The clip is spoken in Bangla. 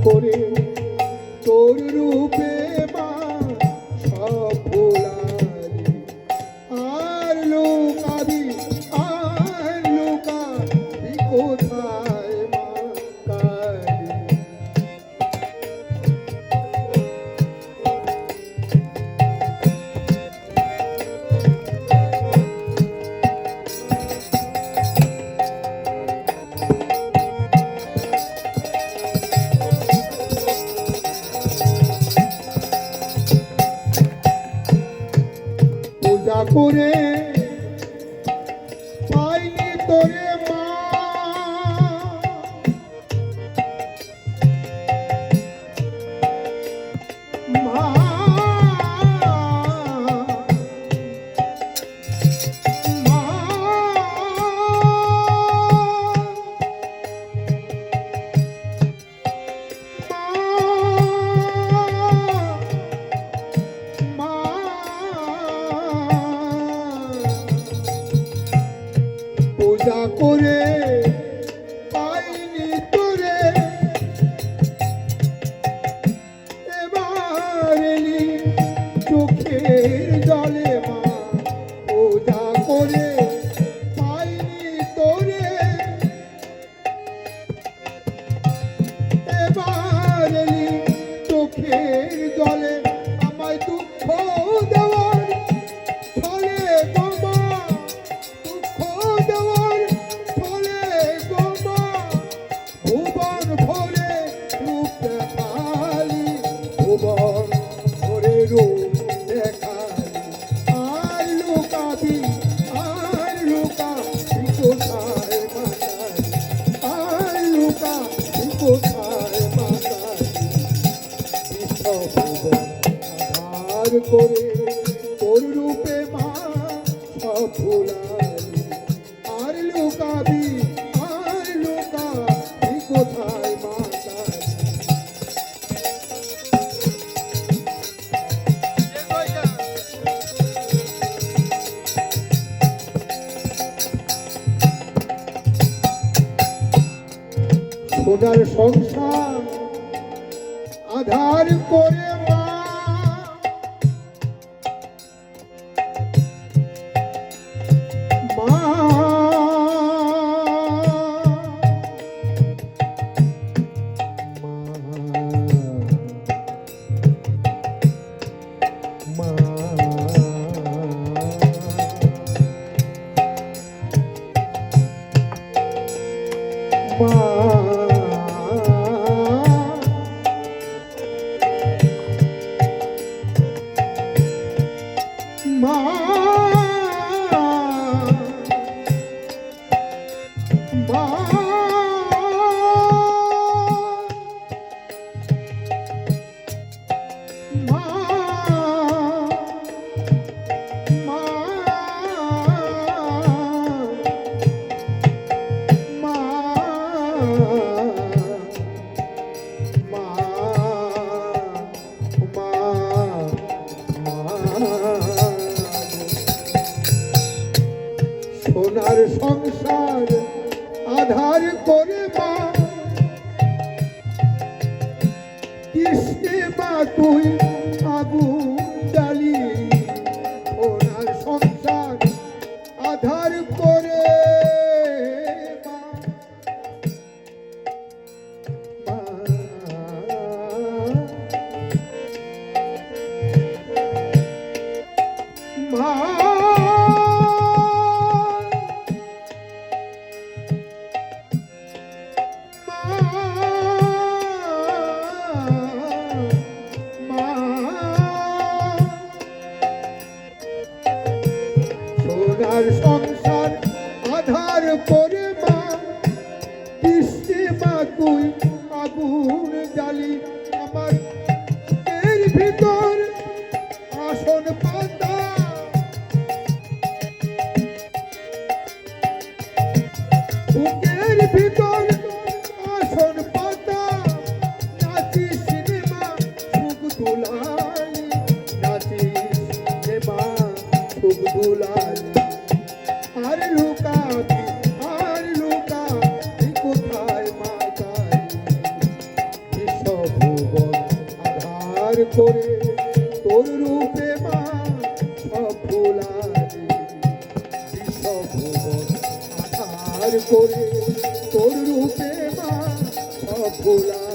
করে তোর রূপে মা সব ভোলালি আর লুকাবি কোথায় মা কালী পূজা করে পাইনি তোরে মা মা মা পূজা করে পাইনি তোরে এবার এলি চোখের জলে মা পূজা করে পাইনি তোরে এবার এলি চোখের জলে আমায় দুঃখ দেওয়ার ফলে বাবা দুঃখ দেওয়ার ফলে বাবা ভুবন ভরে রূপ দেখালি ভুবন ভরে রূপ দেখালি আর লুকাবি কোথায় মাতালি আর লুকাবি কোথায় মাতালি আধার করে তোর রূপে মা সব ভুলালি আর লুকাবি কোথায় মাতালি সোনার সংসার আধার করে মা মা মা সোনার সংসার আধার করে মা কৃষ্ণে মা তুই আগুন জ্বালি সোনার সংসার আধার করে মা সোনার সংসার আধার করে মা কৃষ্ণে মা তুই আগুন জ্বালি আমার এর ভিতর আসন পাতা বুকের ভিতর আসন পাতা নাচি সিনেমা সুখ দুলালি নাচি সিনেমা সুখ দুলালি আর লুকাবি কোথায় মা কালী এসব করে তোর রূপে মা সব ভোলারে বিশ্বভুবন আধার করে তোর রূপে মা সব ভোলা